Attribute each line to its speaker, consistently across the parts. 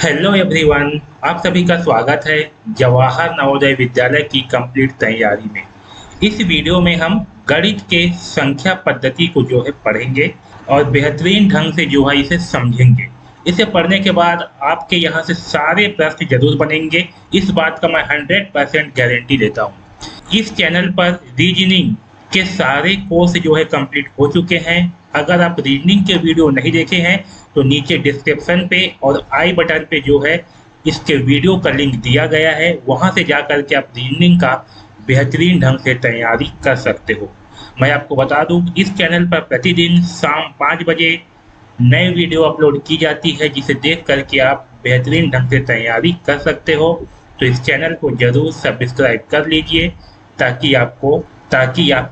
Speaker 1: Hello everyone, आप सभी का स्वागत है जवाहर नवोदय विद्यालय की कंप्लीट तैयारी में। इस वीडियो में हम गणित के संख्या पद्धति को जो है पढ़ेंगे और बेहतरीन ढंग से जो है इसे समझेंगे। इसे पढ़ने के बाद आपके यहाँ से सारे प्रश्न जरूर बनेंगे, इस बात का मैं 100% गारंटी देता हूँ। इस चैनल पर रीजनिंग के सारे कोर्स जो है कंप्लीट हो चुके हैं। अगर आप रीजनिंग के वीडियो नहीं देखे हैं तो नीचे डिस्क्रिप्शन पे और आई बटन पे जो है इसके वीडियो का लिंक दिया गया है, वहां से जा कर के आप रीजनिंग का बेहतरीन ढंग से तैयारी कर सकते हो। मैं आपको बता दूं इस चैनल पर प्रतिदिन शाम 5 बजे नए वीडियो अपलोड की जाती है, जिसे देख करके आप बेहतरीन ढंग से तैयारी कर सकते हो। तो इस चैनल को जरूर सब्सक्राइब कर लीजिए ताकि आप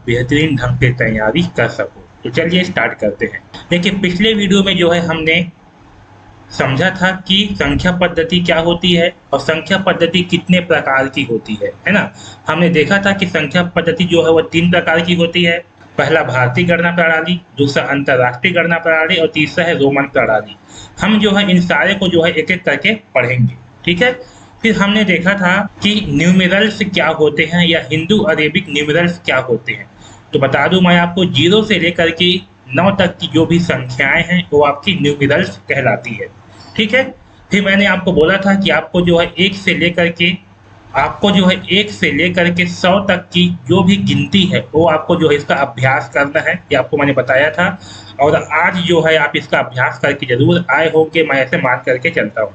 Speaker 1: बेहतरीन ढंग से तैयारी कर सको। तो चलिए स्टार्ट करते हैं। देखिए, पिछले वीडियो में जो है हमने समझा था कि संख्या पद्धति क्या होती है और संख्या पद्धति कितने प्रकार की होती है ना। हमने देखा था कि संख्या पद्धति जो है वह 3 प्रकार की होती है। पहला भारतीय गणना प्रणाली, दूसरा अंतरराष्ट्रीय गणना प्रणाली और तीसरा है रोमन प्रणाली। हम जो है इन सारे को जो है एक एक करके पढ़ेंगे, ठीक है। फिर हमने देखा था कि न्यूमेरल्स क्या होते हैं या हिंदू अरेबिक न्यूमेरल्स क्या होते हैं। तो बता दूं मैं आपको, 0 से लेकर के 9 तक की जो भी संख्याएं हैं वो आपकी न्यूमेरल्स कहलाती है, ठीक है। फिर मैंने आपको बोला था कि आपको जो है 1 से लेकर के 100 तक की जो भी गिनती है वो आपको जो है इसका अभ्यास करना है, ये आपको मैंने बताया था। और आज जो है आप इसका अभ्यास करके जरूर आए हो कि मैं ऐसे मान करके चलता हूँ,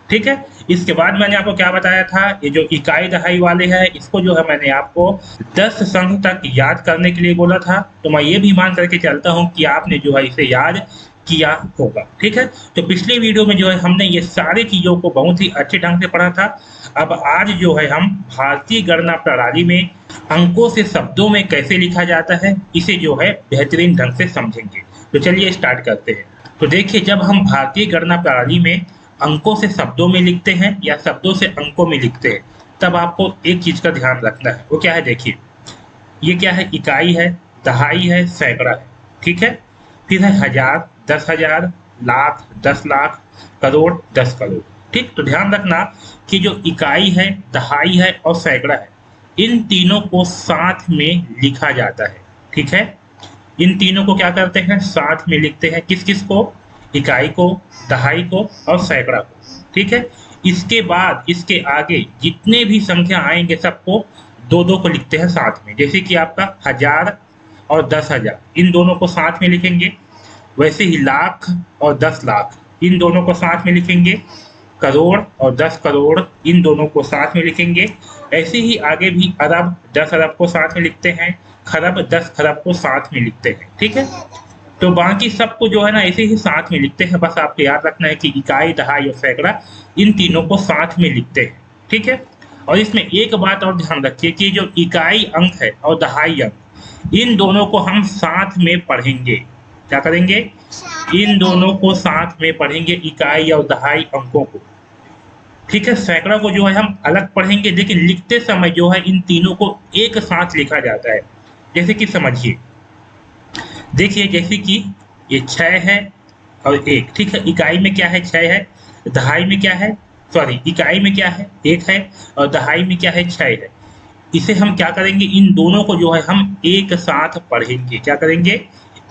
Speaker 1: ठीक है। इसके बाद मैंने आपको क्या बताया था, ये जो इकाई दहाई वाले हैं इसको जो है मैंने आपको 10 संघ तक याद करने के लिए बोला था। तो मैं ये भी मान करके चलता हूँ कि आपने जो है इसे याद किया होगा, ठीक है। तो पिछले वीडियो में जो है हमने ये सारी चीजों को बहुत ही अच्छे ढंग से पढ़ा था। अब आज जो है हम भारतीय गणना प्रणाली में अंकों से शब्दों में कैसे लिखा जाता है इसे जो है बेहतरीन ढंग से समझेंगे। तो चलिए स्टार्ट करते हैं। तो देखिए, जब हम भारतीय गणना प्रणाली में अंकों से शब्दों में लिखते हैं या शब्दों से अंकों में लिखते हैं, तब आपको एक चीज का ध्यान रखना है। वो क्या है, देखिए ये क्या है, इकाई है, दहाई है, सैकड़ा है, ठीक है। फिर है हजार, 10,000, लाख, 10 लाख, करोड़, 10 करोड़, ठीक। तो ध्यान रखना कि जो इकाई है, दहाई है और सैकड़ा है, इन तीनों को साथ में लिखा जाता है, ठीक है। इन तीनों को क्या करते हैं, साथ में लिखते हैं। किस किस को, इकाई को, दहाई को और सैकड़ा को, ठीक है। इसके बाद इसके आगे जितने भी संख्या आएंगे सबको दो दो को लिखते हैं साथ में। जैसे कि आपका 1000 और 10,000 इन दोनों को साथ में लिखेंगे। वैसे ही लाख और 10 लाख इन दोनों को साथ में लिखेंगे। करोड़ और 10 करोड़ इन दोनों को साथ में लिखेंगे। ऐसे ही आगे भी अरब, 10 अरब को साथ में लिखते हैं। खरब, 10 खरब को साथ में लिखते हैं, ठीक है। तो बाकी सबको जो है ना ऐसे ही साथ में लिखते हैं। बस आपको याद रखना है कि इकाई, दहाई और सैकड़ा इन तीनों को साथ में लिखते हैं, ठीक है। और इसमें एक बात और ध्यान रखिए कि जो इकाई अंक है और दहाई अंक, इन दोनों को हम साथ में पढ़ेंगे। क्या करेंगे, इन दोनों को साथ में पढ़ेंगे, इकाई और दहाई अंकों को, ठीक है। सैकड़ा को जो है हम अलग पढ़ेंगे, लेकिन लिखते समय जो है इन तीनों को एक साथ लिखा जाता है। जैसे कि समझिए, देखिए जैसे कि ये 6 है और 1, ठीक है। इकाई में क्या है, 6 है। दहाई में क्या है, सॉरी, इकाई में क्या है, 1 है और दहाई में क्या है, 6 है। इसे हम क्या करेंगे, इन दोनों को जो है हम एक साथ पढ़ेंगे। क्या करेंगे,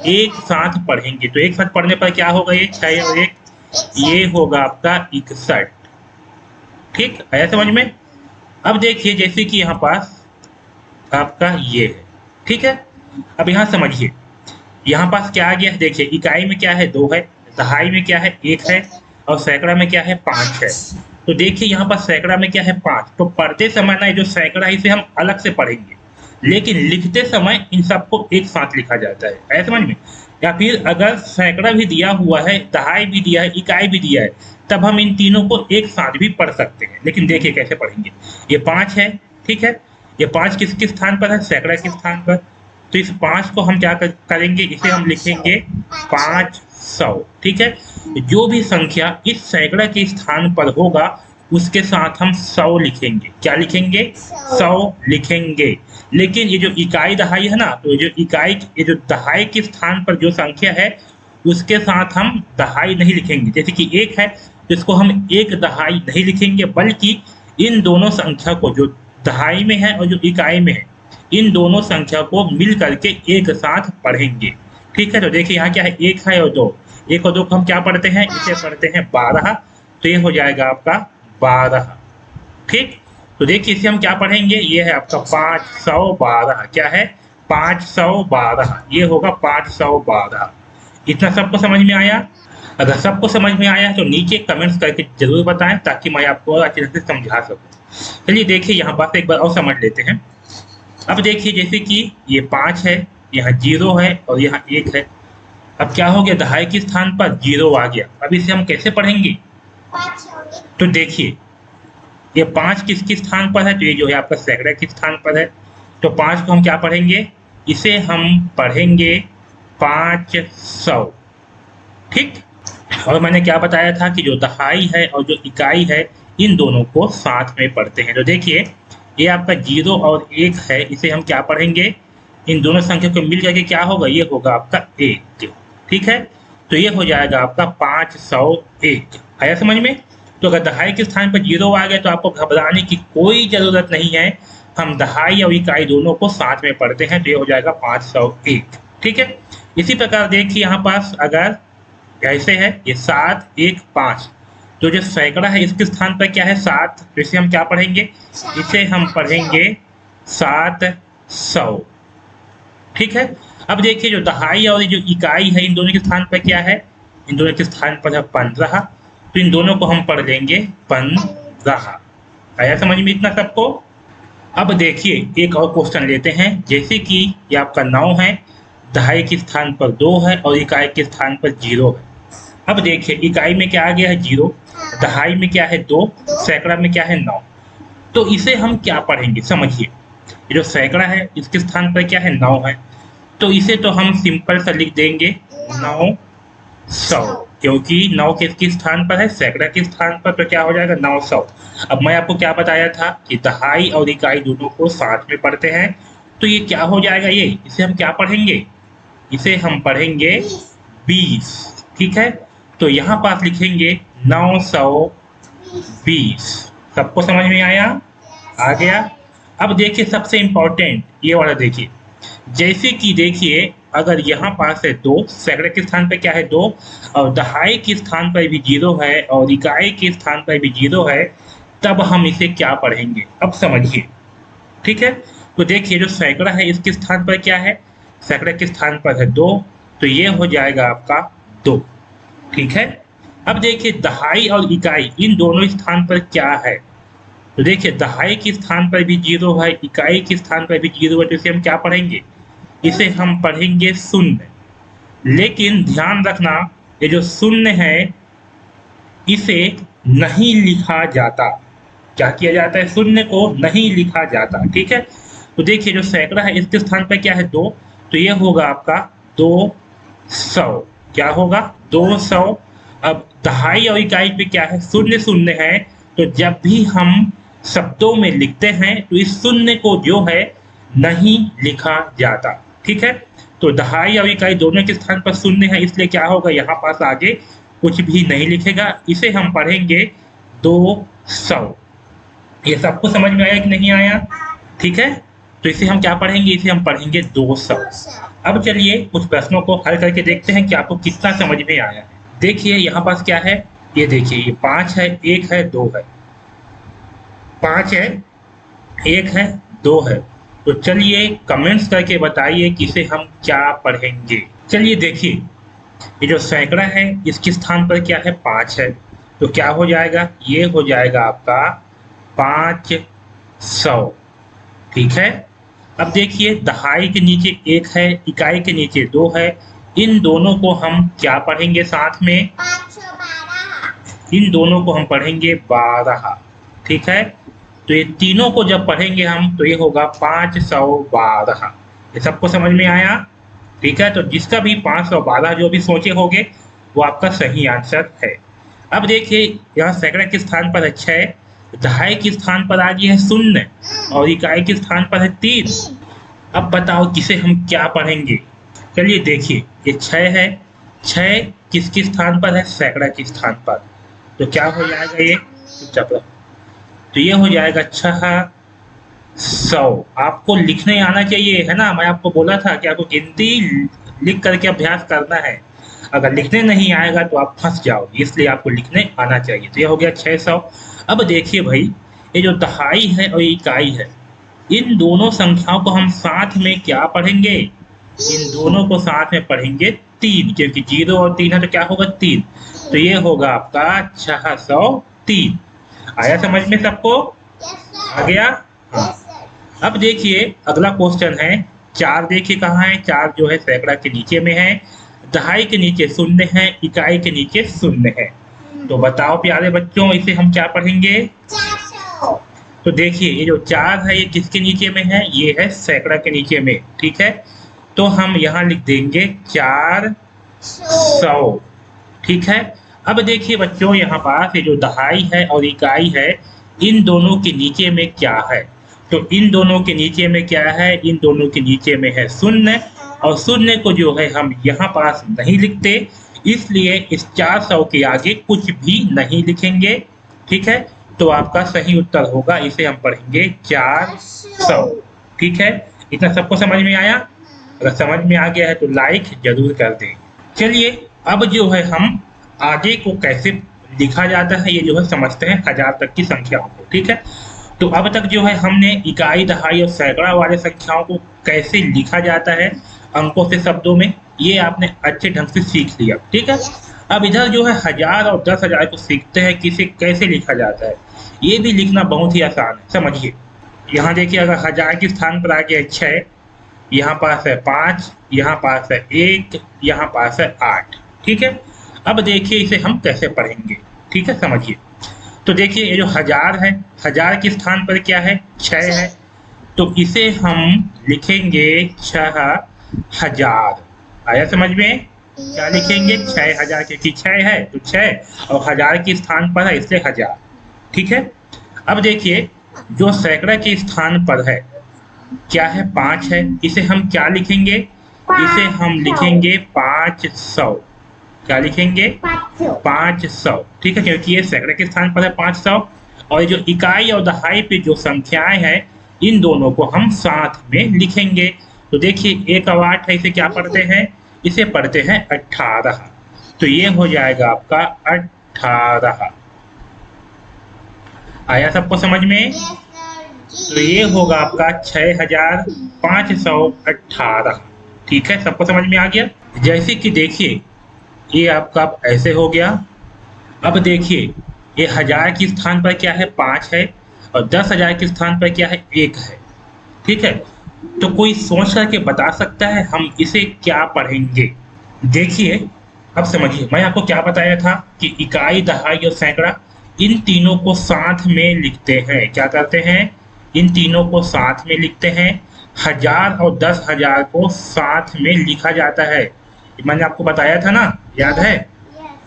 Speaker 1: एक साथ पढ़ेंगे। तो एक साथ पढ़ने पर क्या होगा, ये 6 और 1, ये होगा आपका 61, ठीक। आया समझ में। अब देखिए जैसे कि यहाँ पास आपका ये है, ठीक है। अब यहाँ समझिए, यहाँ पास क्या आ गया है, देखिए इकाई में क्या है, 2 है, दहाई में क्या है, 1 है और सैकड़ा में क्या है, 5 है। तो देखिए यहाँ पर सैकड़ा में क्या है, 5। तो पढ़ते समय ना जो सैकड़ा है इसे हम अलग से पढ़ेंगे, लेकिन लिखते समय इन सबको एक साथ लिखा जाता है। ऐसा समझ में। या फिर अगर सैकड़ा भी दिया हुआ है, दहाई भी दिया है, इकाई भी दिया है, तब हम इन तीनों को एक साथ भी पढ़ सकते हैं। लेकिन देखिए कैसे पढ़ेंगे, ये 5 है, ठीक है। ये 5 किसके स्थान पर है, सैकड़ा के स्थान पर। तो इस 5 को हम क्या करेंगे, इसे हम लिखेंगे 500, ठीक है। जो भी संख्या इस सैकड़ा के स्थान पर होगा उसके साथ हम 100 लिखेंगे। क्या लिखेंगे, 100 लिखेंगे। लेकिन ये जो इकाई दहाई है ना, तो ये जो दहाई के स्थान पर जो संख्या है उसके साथ हम दहाई नहीं लिखेंगे। जैसे कि 1 है, तो इसको हम एक दहाई नहीं लिखेंगे, बल्कि इन दोनों संख्या को, जो दहाई में है और जो इकाई में है, इन दोनों संख्या को मिल करके एक साथ पढ़ेंगे। ठीक है, तो देखिए यहाँ क्या है, एक है और दो, एक और दो को हम क्या पढ़ते हैं, इसे पढ़ते हैं 12, तो ये हो जाएगा आपका 12। ठीक, तो देखिए इसे हम क्या पढ़ेंगे, ये है आपका 512, क्या है 512, ये होगा 512। इतना सबको समझ में आया? अगर सबको समझ में आया तो नीचे कमेंट्स करके जरूर बताएं, ताकि मैं आपको अच्छे से समझा सकूं। चलिए देखिए यहाँ पास एक बार और समझ लेते हैं। अब देखिए जैसे कि ये 5 है, यहाँ 0 है और यहाँ 1 है। अब क्या हो गया, दहाई के स्थान पर 0 आ गया। अब इसे हम कैसे पढ़ेंगे, तो देखिए ये 5 किसके स्थान पर है, तो ये जो है आपका सैकड़ा के स्थान पर है। तो 5 को हम क्या पढ़ेंगे, इसे हम पढ़ेंगे 500। ठीक, और मैंने क्या बताया था कि जो दहाई है और जो इकाई है, इन दोनों को साथ में पढ़ते हैं। तो देखिए ये आपका 0 और 1 है, इसे हम क्या पढ़ेंगे, इन दोनों संख्या को मिल करके क्या होगा, ये होगा आपका 1। ठीक है, तो ये हो जाएगा आपका 501। आया समझ में? तो अगर दहाई के स्थान पर 0 आ गया तो आपको घबराने की कोई जरूरत नहीं है, हम दहाई और इकाई दोनों को साथ में पढ़ते हैं, तो ये हो जाएगा 501। ठीक है, इसी प्रकार देखिए यहाँ पास अगर ऐसे है, ये 715, तो जो सैकड़ा है इसके स्थान पर क्या है 7, तो इसे हम क्या पढ़ेंगे, इसे हम पढ़ेंगे 700। ठीक है, अब देखिए जो दहाई और जो इकाई है, इन दोनों के स्थान पर क्या है, इन दोनों के स्थान पर है 15, तो इन दोनों को हम पढ़ लेंगे 15। आया समझ में इतना सबको? अब देखिए एक और क्वेश्चन लेते हैं। जैसे कि ये आपका 9 है, दहाई के स्थान पर 2 है और इकाई के स्थान पर 0 है। अब देखिए इकाई में क्या आ गया है 0, दहाई में क्या है 2, सैकड़ा में क्या है 9। तो इसे हम क्या पढ़ेंगे, समझिए ये जो सैकड़ा है इसके स्थान पर क्या है 9 है, तो इसे तो हम सिंपल सा लिख देंगे 900, क्योंकि 9 किसके स्थान पर है, सैकड़ा के स्थान पर, तो क्या हो जाएगा 900। अब मैं आपको क्या बताया था कि दहाई और इकाई दोनों को साथ में पढ़ते हैं, तो ये क्या हो जाएगा, ये इसे हम क्या पढ़ेंगे, इसे हम पढ़ेंगे 20। ठीक है, तो यहाँ पास लिखेंगे 920। सबको समझ में आया? आ गया। अब देखिए सबसे इंपॉर्टेंट ये वाला देखिए, जैसे कि देखिए अगर यहाँ पास है 2, सैकड़े के स्थान पर क्या है 2, और दहाई के स्थान पर भी 0 है और इकाई के स्थान पर भी 0 है, तब हम इसे क्या पढ़ेंगे, अब समझिए। ठीक है, तो देखिए जो सैकड़ा है इसके स्थान पर क्या है, सैकड़े के स्थान पर है 2, तो ये हो जाएगा आपका 2। ठीक है, अब देखिए दहाई और इकाई इन दोनों स्थान पर क्या है, तो देखिए दहाई के स्थान पर भी 0 है, इकाई के स्थान पर भी 0 है, तो इसे हम क्या पढ़ेंगे, इसे हम पढ़ेंगे 0। लेकिन ध्यान रखना ये जो 0 है इसे नहीं लिखा जाता। क्या किया जाता है, 0 को नहीं लिखा जाता। ठीक है, तो देखिए जो सैकड़ा है इसके स्थान पर क्या है 2, तो ये होगा आपका 200। क्या होगा 200। अब दहाई और इकाई पे क्या है 0 है, तो जब भी हम शब्दों में लिखते हैं तो इस 0 को जो है नहीं लिखा जाता। ठीक है, तो दहाई और इकाई दोनों के स्थान पर 0 है, इसलिए क्या होगा यहाँ पास आगे कुछ भी नहीं लिखेगा, इसे हम पढ़ेंगे 200। ये सबको समझ में आया कि नहीं आया? ठीक है, तो इसे हम क्या पढ़ेंगे, इसे हम पढ़ेंगे 200। अब चलिए कुछ प्रश्नों को हल करके देखते हैं कि आपको कितना समझ में आया है। देखिए यहाँ पास क्या है, ये देखिए ये 5 है, 1 है, 2 है, 5 है, 1 है, 2 है। तो चलिए कमेंट्स करके बताइए कि इसे हम क्या पढ़ेंगे। चलिए देखिए ये जो सैकड़ा है इसके स्थान पर क्या है 5 है, तो क्या हो जाएगा, ये हो जाएगा आपका 500। ठीक है, अब देखिए दहाई के नीचे 1 है, इकाई के नीचे 2 है, इन दोनों को हम क्या पढ़ेंगे साथ में, 512। इन दोनों को हम पढ़ेंगे 12। ठीक है, तो ये तीनों को जब पढ़ेंगे हम तो ये होगा 512। ये सबको समझ में आया? ठीक है, तो जिसका भी 512 जो भी सोचे होंगे वो आपका सही आंसर है। अब देखिए यहाँ सैकड़ा के स्थान पर है 6, दहाई के स्थान पर आ गया है 0 और इकाई के स्थान पर है 3। अब बताओ किसे हम क्या पढ़ेंगे। चलिए देखिए ये 6 है, 6 किसके स्थान पर है, सैकड़ा के स्थान पर, तो क्या हो जाएगा ये, चुपचाप रहो। तो ये हो जाएगा 600। आपको लिखने आना चाहिए, है ना, मैं आपको बोला था कि आपको गिनती लिख करके अभ्यास करना है। अगर लिखने नहीं आएगा तो आप फंस जाओगे, इसलिए आपको लिखने आना चाहिए। तो ये हो गया 600। अब देखिए भाई, ये जो दहाई है और इकाई है, इन दोनों संख्याओं को हम साथ में क्या पढ़ेंगे, इन दोनों को साथ में पढ़ेंगे 3, क्योंकि 0 और 3 है तो क्या होगा 3। तो ये होगा आपका 603। आया समझ में सबको, आ गया। हाँ, अब देखिए अगला क्वेश्चन है। 4 देखिए कहाँ है, 4 जो है सैकड़ा के नीचे में है, दहाई के नीचे शून्य है, इकाई के नीचे शून्य है। तो बताओ प्यारे बच्चों, इसे हम क्या पढ़ेंगे। तो देखिए ये जो 4 है ये किसके नीचे में है, ये है सैकड़ा के नीचे में, ठीक है। तो हम यहाँ लिख देंगे 400, ठीक है। अब देखिए बच्चों, यहाँ पास ये जो दहाई है और इकाई है, इन दोनों के नीचे में क्या है। तो इन दोनों के नीचे में क्या है, इन दोनों के नीचे में है शून्य, और शून्य को जो है हम यहाँ पास नहीं लिखते, इसलिए इस 400 के आगे कुछ भी नहीं लिखेंगे, ठीक है। तो आपका सही उत्तर होगा, इसे हम पढ़ेंगे 400, ठीक है। इतना सबको समझ में आया। अगर समझ में आ गया है तो लाइक जरूर कर दें। चलिए अब जो है हम आगे को कैसे लिखा जाता है ये जो है समझते हैं, 1000 तक की संख्याओं को, ठीक है। तो अब तक जो है हमने इकाई, दहाई और सैकड़ा वाले संख्याओं को कैसे लिखा जाता है अंकों से, शब्दों में, ये आपने अच्छे ढंग से सीख लिया, ठीक है। अब इधर जो है 1000 और 10,000 को सीखते हैं कि इसे कैसे लिखा जाता है। ये भी लिखना बहुत ही आसान है, समझिए। यहाँ देखिए, अगर 1000 के स्थान पर आ गया 6, यहाँ पास है 5, यहाँ पास है 1, यहाँ पास है 8, ठीक है। अब देखिए इसे हम कैसे पढ़ेंगे, ठीक है, समझिए। तो देखिए ये जो 1000 है, 1000 के स्थान पर क्या है, 6 है, तो इसे हम लिखेंगे 6000। आया समझ में, क्या लिखेंगे 6000, क्योंकि 6 है तो 6 और 1000 के स्थान पर है इसलिए 1000, ठीक है। अब देखिए जो सैकड़ा के स्थान पर है क्या है, 5 है, इसे हम क्या लिखेंगे, इसे हम लिखेंगे 500। क्या लिखेंगे, 500, ठीक है, क्योंकि ये सैकड़े के स्थान पर है 500। और जो इकाई और दहाई पे जो संख्याएं हैं, इन दोनों को हम साथ में लिखेंगे। तो देखिए 1 और 8 है, इसे क्या पढ़ते हैं, इसे पढ़ते हैं 18। तो ये हो जाएगा आपका 18। आया सबको समझ में। तो ये होगा आपका 6518, ठीक है, सबको समझ में आ गया। जैसे कि देखिए ये आपका ऐसे हो गया। अब देखिए ये 1000 के स्थान पर क्या है, 5 है, और 10,000 के स्थान पर क्या है, 1 है, ठीक है। तो कोई सोच करके बता सकता है हम इसे क्या पढ़ेंगे। देखिए अब समझिए, मैं आपको क्या बताया था कि इकाई, दहाई और सैकड़ा, इन तीनों को साथ में लिखते हैं। क्या करते हैं, इन तीनों को साथ में लिखते हैं। 1000 और 10,000 को साथ में लिखा जाता है, मैंने आपको बताया था ना, याद है।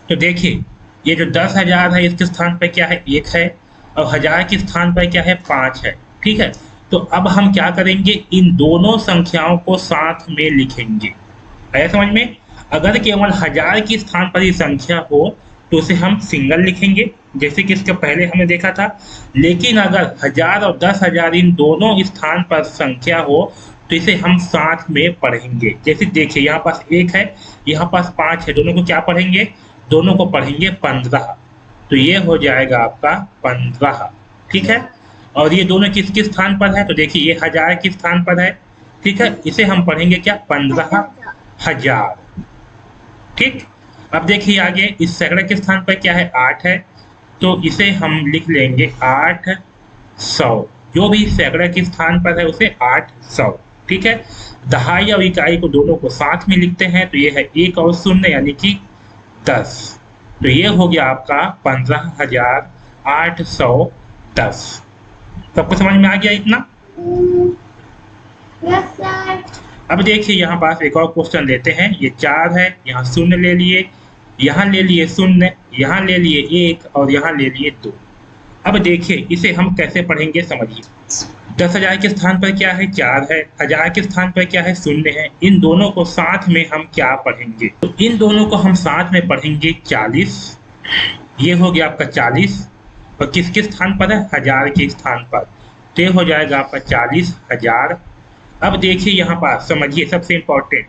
Speaker 1: तो देखिए ये जो 10,000 है इसके स्थान पर क्या है, 1 है, और 1000 के स्थान पर क्या है, 5 है, ठीक है। तो अब हम क्या करेंगे, इन दोनों संख्याओं को साथ में लिखेंगे। आया समझ में। अगर केवल 1000 के स्थान पर ही संख्या हो तो उसे हम सिंगल लिखेंगे, जैसे कि इसके पहले हमने देखा था। लेकिन अगर 1000 और 10,000 इन दोनों स्थान पर संख्या हो तो इसे हम साथ में पढ़ेंगे। जैसे देखिए यहाँ पास 1 है, यहाँ पास 5 है, दोनों को क्या पढ़ेंगे, दोनों को पढ़ेंगे 15। तो ये हो जाएगा आपका 15, ठीक है। और ये दोनों किसके स्थान पर है, तो देखिए ये 1000 के स्थान पर है, ठीक है, इसे हम पढ़ेंगे क्या, 15,000, ठीक। अब देखिए आगे इस सैकड़े के स्थान पर क्या है, 8 है, तो इसे हम लिख लेंगे 800। जो भी सैकड़े के स्थान पर है उसे 800, ठीक है। दहाई और इकाई को दोनों को साथ में लिखते हैं, तो ये है 1 और 0 यानी कि 10। तो ये हो गया आपका 15,810। सबको समझ में आ गया इतना। अब देखिए यहाँ पास एक और क्वेश्चन लेते हैं। ये 4 है, यहाँ 0 ले लिए, यहाँ ले लिए 0, यहाँ ले लिए 1 और यहाँ ले लिए 2। अब देखिए इसे हम कैसे पढ़ेंगे, समझिए। 10,000 के स्थान पर क्या है, 4 है, 1000 के स्थान पर क्या है, 0 है। इन दोनों को साथ में हम क्या पढ़ेंगे, तो इन दोनों को हम साथ में पढ़ेंगे 40। ये हो गया आपका 40 और किसके स्थान पर है, 1000 के स्थान पर, तो ये हो जाएगा आपका 40,000। अब देखिए यहाँ पर समझिए सबसे इंपॉर्टेंट,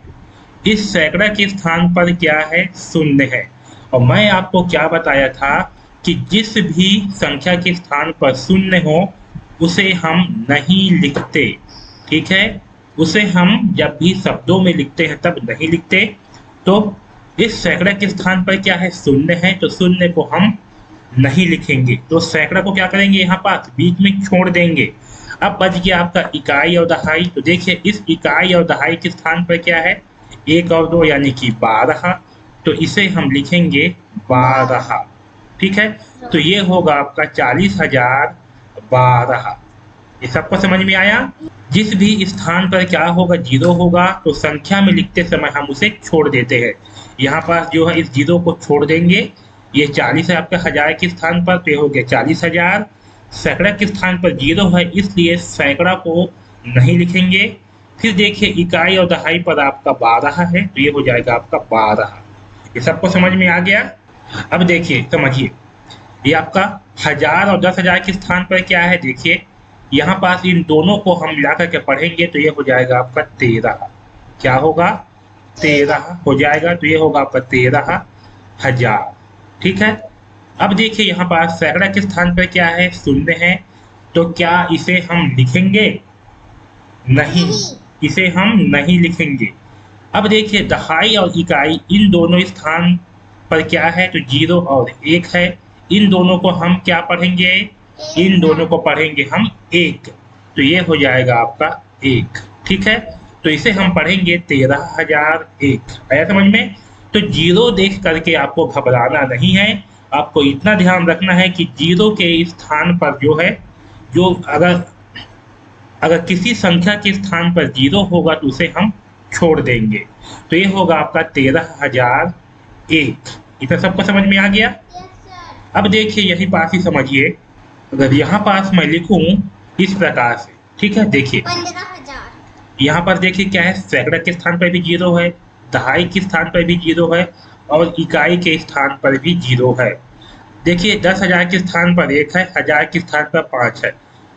Speaker 1: इस सैकड़ा के स्थान पर क्या है, शून्य है। और मैं आपको क्या बताया था कि जिस भी संख्या के स्थान पर शून्य हो उसे हम नहीं लिखते, ठीक है, उसे हम जब भी शब्दों में लिखते हैं तब नहीं लिखते। तो इस सैकड़ा के स्थान पर क्या है, शून्य है, तो शून्य को हम नहीं लिखेंगे, तो सैकड़ा को क्या करेंगे, यहाँ पास बीच में छोड़ देंगे। अब बच गया आपका इकाई और दहाई, तो देखिए इस इकाई और दहाई के स्थान पर क्या है, 1 और 2 यानी कि 12, तो इसे हम लिखेंगे 12, ठीक है। तो ये होगा आपका 40,012। ये सबको समझ में आया। जिस भी स्थान पर क्या होगा, जीरो होगा, तो संख्या में लिखते समय हम उसे छोड़ देते हैं। यहाँ पास जो है इस जीरो को छोड़ देंगे, ये 40 है आपका 1000 के स्थान पर, तो ये हो गया 40,000। सैकड़ा के स्थान पर जीरो है इसलिए सैकड़ा को नहीं लिखेंगे। फिर देखिए इकाई और दहाई पर आपका 12 है, तो ये हो जाएगा आपका 12। ये सबको समझ में आ गया। अब देखिए समझिए, ये आपका 1000 और 10,000 के स्थान पर क्या है, देखिए यहाँ पास इन दोनों को हम मिला करके पढ़ेंगे तो ये हो जाएगा आपका 13। क्या होगा, 13 हो जाएगा, तो ये होगा आपका 13,000, ठीक है। अब देखिए यहाँ पास सैकड़ा के स्थान पर क्या है, शून्य है, तो क्या इसे हम लिखेंगे, नहीं, इसे हम नहीं लिखेंगे। अब देखिए दहाई और इकाई इन दोनों स्थान पर क्या है, तो 0 और 1 है, इन दोनों को हम क्या पढ़ेंगे, इन दोनों को पढ़ेंगे हम 1, तो ये हो जाएगा आपका 1, ठीक है। तो इसे हम पढ़ेंगे 13,001। आया समझ में। तो जीरो देख करके आपको घबराना नहीं है, आपको इतना ध्यान रखना है कि जीरो के स्थान पर जो है, जो अगर किसी संख्या के स्थान पर जीरो होगा तो उसे हम छोड़ देंगे, तो ये होगा आपका 13,001। इतना सबको समझ में आ गया। अब देखिए यही पास ही समझिए, अगर यहाँ पास मैं लिखूं इस प्रकार से, ठीक है, देखिए
Speaker 2: 15,000।
Speaker 1: यहाँ पर देखिए क्या है, सैकड़ा के स्थान पर भी जीरो है, दहाई के स्थान पर भी जीरो है और इकाई के स्थान पर भी जीरो है। देखिए 10,000 के स्थान पर 1 है, 1000 के स्थान पर 5 है,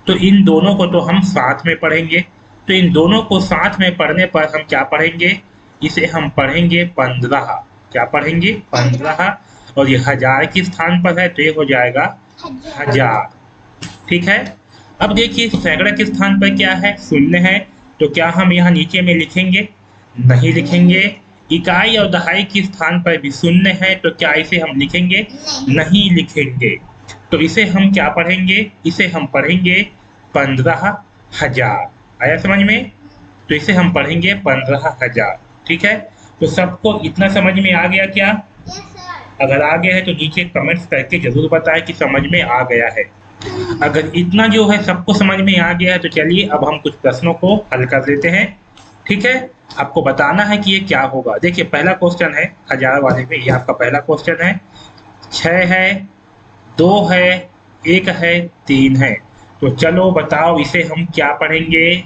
Speaker 1: तो इन दोनों को तो हम साथ में पढ़ेंगे। तो इन दोनों को साथ में पढ़ने पर हम क्या पढ़ेंगे, इसे हम पढ़ेंगे 15। क्या पढ़ेंगे, 15, और ये 1000 के स्थान पर है तो ये हो जाएगा 1000, ठीक है। अब देखिए सैकड़ा के स्थान पर क्या है, शून्य है, तो क्या हम यहाँ नीचे में लिखेंगे, नहीं लिखेंगे। इकाई और दहाई के स्थान पर भी शून्य है, तो क्या इसे हम लिखेंगे, नहीं लिखेंगे। तो इसे हम क्या पढ़ेंगे, इसे हम पढ़ेंगे 15,000। आया समझ में। तो इसे हम पढ़ेंगे 15,000, ठीक है। तो सबको इतना समझ में आ गया क्या?
Speaker 2: Yes sir.
Speaker 1: अगर आ गया है तो नीचे कमेंट्स करके जरूर बताएं कि समझ में आ गया है। अगर इतना जो है सबको समझ में आ गया है तो चलिए अब हम कुछ प्रश्नों को हल कर लेते हैं, ठीक है। आपको बताना है कि ये क्या होगा। देखिए पहला क्वेश्चन है 1000 वाले में, ये आपका पहला क्वेश्चन है। 6 है, 2 है, 1 है, 3 है, तो चलो बताओ इसे हम क्या पढ़ेंगे।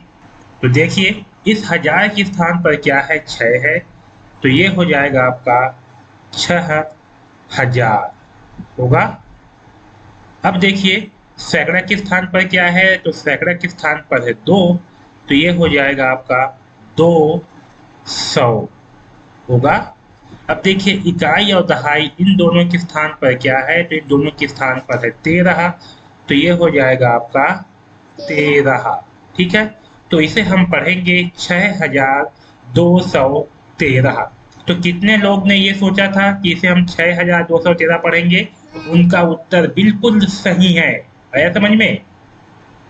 Speaker 1: तो देखिए इस 1000 के स्थान पर क्या है, 6 है, तो ये हो जाएगा आपका 6,000 होगा। अब देखिए सैकड़ा के स्थान पर क्या है, तो सैकड़ा के स्थान पर है 2, तो ये हो जाएगा आपका 200 होगा। अब देखिए इकाई और दहाई इन दोनों के स्थान पर क्या है, तो इन दोनों के स्थान पर है 13, तो ये हो जाएगा आपका 13, ठीक है। तो इसे हम पढ़ेंगे 6,213। तो कितने लोग ने ये सोचा था कि इसे हम 6,213 पढ़ेंगे, उनका उत्तर बिल्कुल सही है। आया समझ में।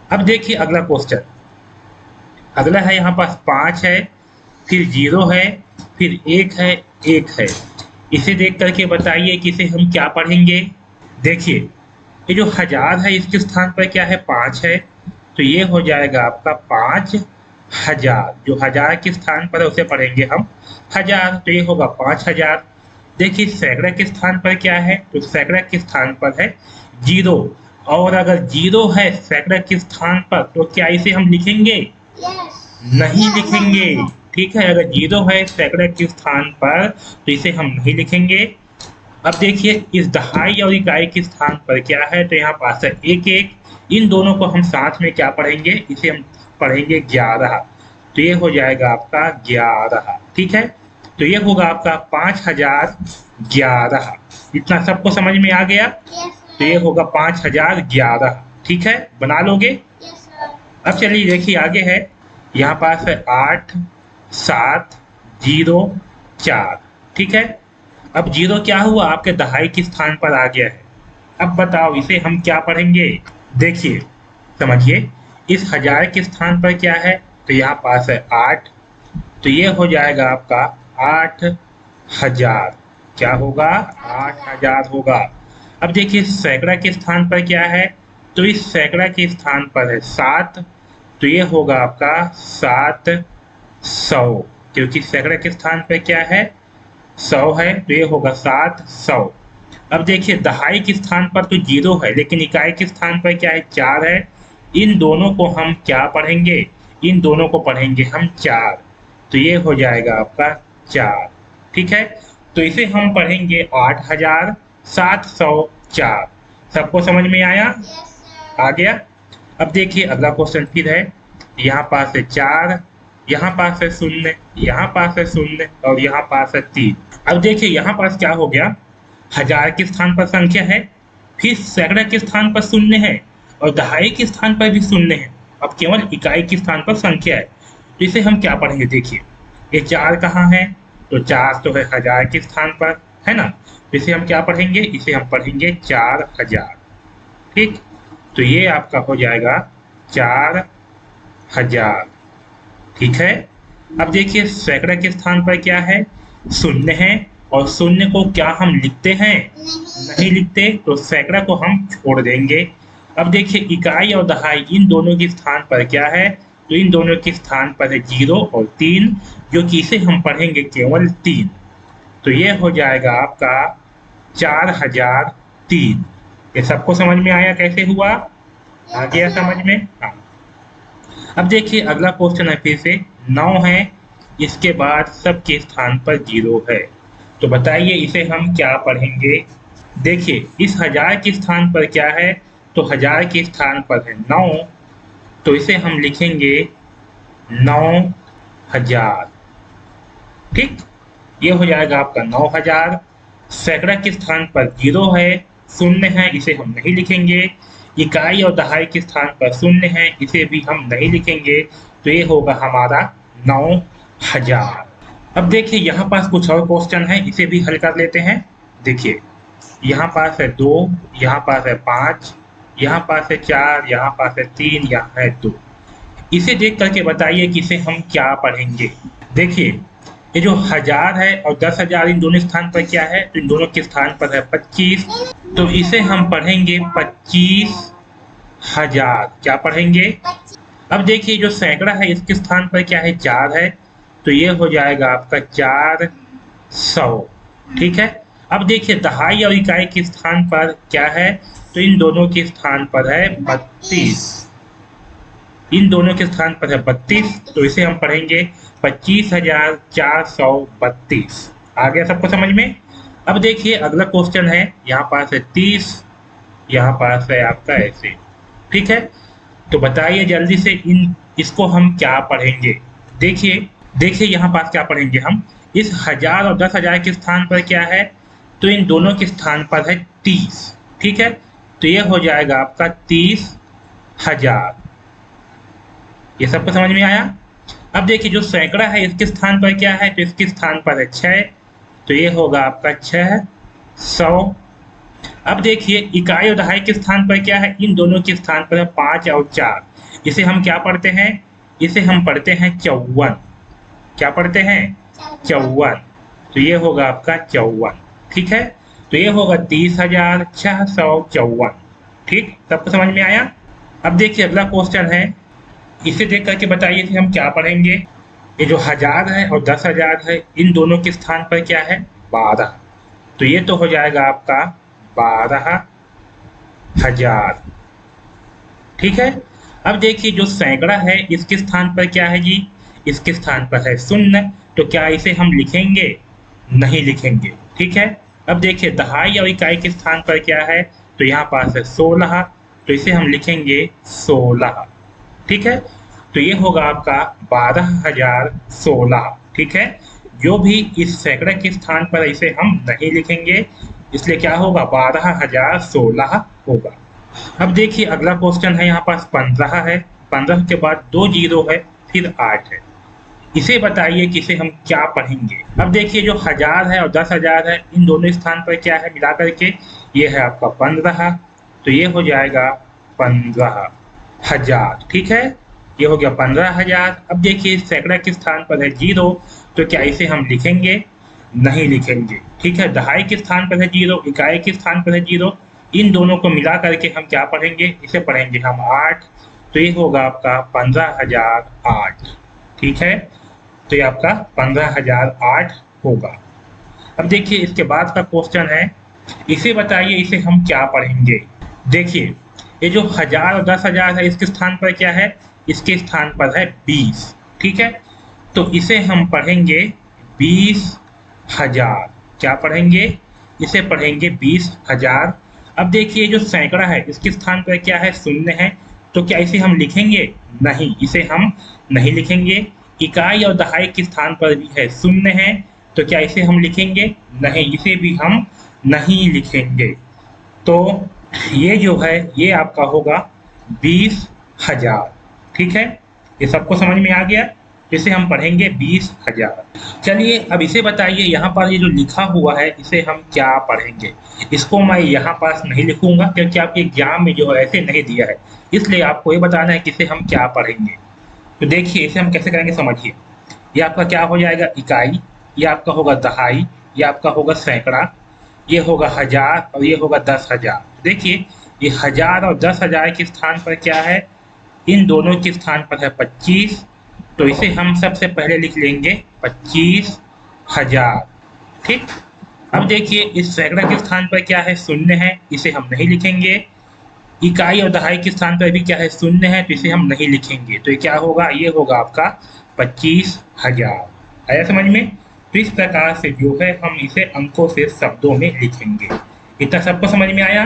Speaker 1: अब देखिए अगला क्वेश्चन, अगला है यहाँ पास 5 है, फिर 0 है, फिर 1 है, 1 है। इसे देख करके बताइए कि इसे हम क्या पढ़ेंगे। देखिए ये जो 1000 है इसके स्थान पर क्या है, 5 है, तो ये हो जाएगा आपका 5,000। जो 1000 के स्थान पर है उसे पढ़ेंगे हम 1000, तो ये होगा 5,000। देखिए सैकड़ा के स्थान पर क्या है, तो सैकड़ा के स्थान पर है 0, और अगर 0 है सैकड़ा के स्थान पर तो क्या इसे हम लिखेंगे, नहीं लिखेंगे, ठीक है। अगर 0 है सैकड़ा के स्थान पर तो इसे हम नहीं लिखेंगे। अब देखिए इस दहाई और इकाई के स्थान पर क्या है, तो यहाँ पास है एक एक। इन दोनों को हम साथ में क्या पढ़ेंगे, इसे हम पढ़ेंगे 11। तो ये हो जाएगा आपका 11। ठीक है, तो ये होगा आपका 5011। इतना सबको समझ में आ गया?
Speaker 2: Yes,
Speaker 1: तो ये होगा 5011। ठीक है, बना लोगे?
Speaker 2: Yes, sir.
Speaker 1: अब चलिए देखिए आगे है, यहाँ पास है 8 7 0 4। ठीक है, अब 0 क्या हुआ, आपके दहाई के स्थान पर आ गया है। अब बताओ इसे हम क्या पढ़ेंगे? देखिए समझिए, इस हजार के स्थान पर क्या है, तो यहाँ पास है 8। तो ये हो जाएगा आपका 8000। क्या होगा? 8000 होगा। अब देखिए सैकड़ा के स्थान पर क्या है, तो इस सैकड़ा के स्थान पर है 7। तो ये होगा आपका 700, क्योंकि सैकड़ा के स्थान पर क्या है, 100 है। तो ये होगा 700। अब देखिए दहाई के स्थान पर तो 0 है, लेकिन इकाई के स्थान पर क्या है, 4 है। इन दोनों को हम क्या पढ़ेंगे, इन दोनों को पढ़ेंगे हम 4। तो ये हो जाएगा आपका 4। ठीक है, तो इसे हम पढ़ेंगे 8704। सबको समझ में आया?
Speaker 2: Yes, sir.
Speaker 1: आ गया? अब देखिए अगला क्वेश्चन फिर है, यहाँ पास है 4, यहाँ पास है 0, यहाँ पास है 0 और यहाँ पास है 3। अब देखिए यहाँ पास क्या हो गया, हजार के स्थान पर संख्या है, फिर सैकड़ा के स्थान पर 0 है और दहाई के स्थान पर भी 0 है। अब केवल इकाई के स्थान पर संख्या है, तो इसे हम क्या पढ़ेंगे? देखिए ये 4 कहाँ है, तो 4 तो है हजार के स्थान पर, है ना। तो इसे हम क्या पढ़ेंगे, इसे हम पढ़ेंगे 4000। ठीक, तो ये आपका हो जाएगा 4000। ठीक है, अब देखिए सैकड़ा के स्थान पर क्या है, 0 है और 0 को क्या हम लिखते हैं? नहीं लिखते, तो सैकड़ा को हम छोड़ देंगे। अब देखिए इकाई और दहाई इन दोनों के स्थान पर क्या है, तो इन दोनों के स्थान पर है 0 और 3, जो कि इसे हम पढ़ेंगे केवल 3। तो ये हो जाएगा आपका 4003। ये सबको समझ में आया कैसे हुआ? आ गया समझ में? हाँ। अब देखिए अगला क्वेश्चन है फिर से 9 है, इसके बाद सबके स्थान पर 0 है। तो बताइए इसे हम क्या पढ़ेंगे? देखिए इस हजार के स्थान पर क्या है, तो हजार के स्थान पर है 9। तो इसे हम लिखेंगे 9000। ठीक, ये हो जाएगा आपका 9000। सैकड़ा के स्थान पर 0 है, 0 है, इसे हम नहीं लिखेंगे। इकाई और दहाई के स्थान पर 0 है, इसे भी हम नहीं लिखेंगे। तो ये होगा हमारा 9000। अब देखिए यहाँ पास कुछ और क्वेश्चन है, इसे भी हल कर लेते हैं। देखिए यहाँ पास है 2, यहाँ पास है 5, यहाँ पास है 4, यहाँ पास है 3, यहाँ है 2। इसे देख करके बताइए कि इसे हम क्या पढ़ेंगे। देखिए ये जो 1000 है और 10,000 इन दोनों स्थान पर क्या है, तो इन दोनों के स्थान पर है 25। तो इसे हम पढ़ेंगे 25,000। क्या पढ़ेंगे? अब देखिए जो सैकड़ा है इसके स्थान पर क्या है, 4 है। तो ये हो जाएगा आपका 400। ठीक है, अब देखिए दहाई और इकाई के स्थान पर क्या है, तो इन दोनों के स्थान पर है 32। इन दोनों के स्थान पर है 32, तो इसे हम पढ़ेंगे 25,432। आ गया सबको समझ में? अब देखिए अगला क्वेश्चन है, यहाँ पास है 30, यहाँ पास है आपका ऐसे। ठीक है, तो बताइए जल्दी से इसको हम क्या पढ़ेंगे। देखिए यहाँ पास क्या पढ़ेंगे हम, इस 1000 और 10,000 के स्थान पर क्या है, तो इन दोनों के स्थान पर है 30। ठीक है, तो ये हो जाएगा आपका 30,000। ये सबको समझ में आया? अब देखिए जो सैकड़ा है इसके स्थान पर क्या है, तो इसके स्थान पर है 6। तो ये होगा आपका 600। अब देखिए इकाई और दहाई के स्थान पर क्या है, इन दोनों के स्थान पर है 5 और 4। इसे हम क्या पढ़ते हैं, इसे हम पढ़ते हैं 54। क्या पढ़ते हैं? 54। तो ये होगा आपका 54। ठीक है, तो ये होगा 30,654। ठीक, सबको समझ में आया? अब देखिए अगला क्वेश्चन है, इसे देख करके बताइए कि हम क्या पढ़ेंगे। ये जो 1000 है और 10,000 है, इन दोनों के स्थान पर क्या है, 12। तो ये तो हो जाएगा आपका 12,000। ठीक है, अब देखिए जो सैकड़ा है इसके स्थान पर क्या है जी, इसके स्थान पर है 0। तो क्या इसे हम लिखेंगे? नहीं लिखेंगे। ठीक है, अब देखिए दहाई और इकाई के स्थान पर क्या है, तो यहाँ पास है 16, तो इसे हम लिखेंगे 16। ठीक है, तो ये होगा आपका 12,016। ठीक है, जो भी इस सैकड़े के स्थान पर इसे हम नहीं लिखेंगे, इसलिए क्या होगा 12,016 होगा। अब देखिए अगला क्वेश्चन है, यहाँ पास 15 है, 15 के बाद 2 जीरो है, फिर 8 है। इसे बताइए कि इसे हम क्या पढ़ेंगे। अब देखिए जो 1000 है और 10,000 है, इन दोनों स्थान पर क्या है मिला करके, ये है आपका 15, तो ये हो जाएगा 15,000। ठीक है, ये हो गया 15,000। अब देखिए सैकड़ा के स्थान पर है 0, तो क्या इसे हम लिखेंगे? नहीं लिखेंगे। ठीक है, दहाई के स्थान पर है 0, इकाई के स्थान पर है 0, इन दोनों को मिला करके हम क्या पढ़ेंगे? इसे पढ़ेंगे हम 8, तो ये होगा आपका 15,008। ठीक है, तो ये आपका 15,008 होगा। अब देखिए इसके बाद का क्वेश्चन है, इसे बताइए इसे हम क्या पढ़ेंगे। देखिए ये जो 1000 और 10,000 है, इसके स्थान पर क्या है? इसके स्थान पर है 20। ठीक है, तो इसे हम पढ़ेंगे 20,000। क्या पढ़ेंगे? इसे पढ़ेंगे 20,000। अब देखिए जो सैकड़ा है, इसके स्थान पर क्या है? 0 है, तो क्या इसे हम लिखेंगे? नहीं, इसे हम नहीं लिखेंगे। इकाई और दहाई के स्थान पर भी है 0 है, तो क्या इसे हम लिखेंगे? नहीं, इसे भी हम नहीं लिखेंगे। तो ये जो है ये आपका होगा 20,000। ठीक है, ये सबको समझ में आ गया? इसे हम पढ़ेंगे 20,000। चलिए अब इसे बताइए, यहाँ पर ये जो लिखा हुआ है इसे हम क्या पढ़ेंगे। इसको मैं यहाँ पास नहीं लिखूंगा क्योंकि आपके एग्जाम में जो है ऐसे नहीं दिया है, इसलिए आपको ये बताना है कि इसे हम क्या पढ़ेंगे। तो देखिए इसे हम कैसे करेंगे, समझिए। ये आपका क्या हो जाएगा? इकाई, ये आपका होगा दहाई, ये आपका होगा सैकड़ा, ये होगा 1000 और ये होगा 10,000। देखिए ये 1000 और 10,000 के स्थान पर क्या है? इन दोनों के स्थान पर है 25, तो इसे हम सबसे पहले लिख लेंगे 25,000। ठीक, अब देखिए इस सैकड़ा के स्थान पर क्या है? 0 है, इसे हम नहीं लिखेंगे। इकाई और दहाई के स्थान पर भी क्या है? 0 है, तो इसे हम नहीं लिखेंगे। तो ये क्या होगा? ये होगा आपका 25,000। आया समझ में? तो इस प्रकार से जो है हम इसे अंकों से शब्दों में लिखेंगे। इतना सबको समझ में आया?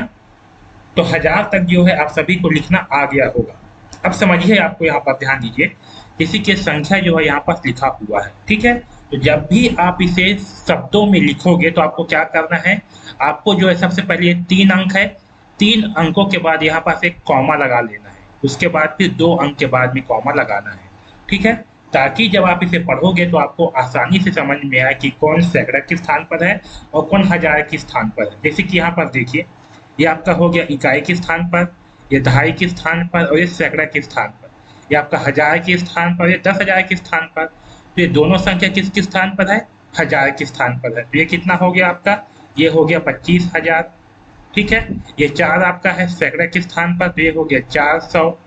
Speaker 1: तो 1000 तक जो है आप सभी को लिखना आ गया होगा। अब समझिए, आपको यहाँ पर ध्यान दीजिए, किसी की संख्या जो है यहाँ पर लिखा हुआ है। ठीक है, तो जब भी आप इसे शब्दों में लिखोगे तो आपको क्या करना है? आपको जो है सबसे पहले 3 अंक है, 3 अंकों के बाद यहाँ पास एक कॉमा लगा लेना है, उसके बाद फिर 2 अंक के बाद में कॉमा लगाना है। ठीक है, ताकि जब आप इसे पढ़ोगे तो आपको आसानी से समझ में आए कि कौन सैकड़ा के स्थान पर है और कौन 1000 के स्थान पर है। जैसे कि यहाँ पर देखिए, ये आपका हो गया इकाई के स्थान पर, ये दहाई के स्थान पर और ये सैकड़ा के स्थान पर, ये आपका 1000 के स्थान पर, ये 10,000 के स्थान पर। तो ये दोनों संख्या किसके स्थान पर है? 1000 के स्थान पर है। तो ये कितना हो गया आपका? ये हो गया 25,000। ठीक है, ये 4 आपका है सैकड़ा के स्थान पर, तो ये हो गया 400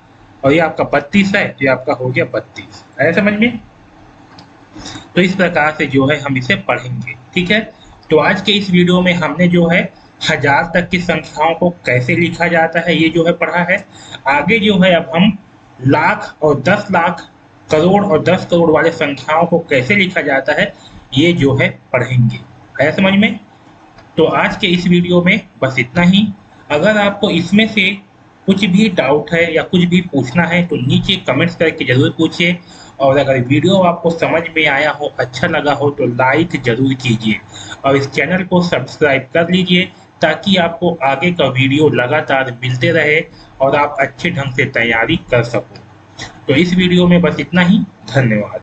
Speaker 1: और ये आपका 32 है, तो ये आपका हो गया 32। आया समझ में? तो इस प्रकार से जो है हम इसे पढ़ेंगे। ठीक है, तो आज के इस वीडियो में हमने जो है 1000 तक की संख्याओं को कैसे लिखा जाता है ये जो है पढ़ा है। आगे जो है अब हम लाख और 10 लाख, करोड़ और 10 करोड़ वाले संख्याओं को कैसे लिखा जाता है ये जो है पढ़ेंगे। आया समझ में? तो आज के इस वीडियो में बस इतना ही। अगर आपको इसमें से कुछ भी डाउट है या कुछ भी पूछना है तो नीचे कमेंट्स करके ज़रूर पूछिए, और अगर वीडियो आपको समझ में आया हो, अच्छा लगा हो तो लाइक ज़रूर कीजिए और इस चैनल को सब्सक्राइब कर लीजिए ताकि आपको आगे का वीडियो लगातार मिलते रहे और आप अच्छे ढंग से तैयारी कर सको। तो इस वीडियो में बस इतना ही। धन्यवाद।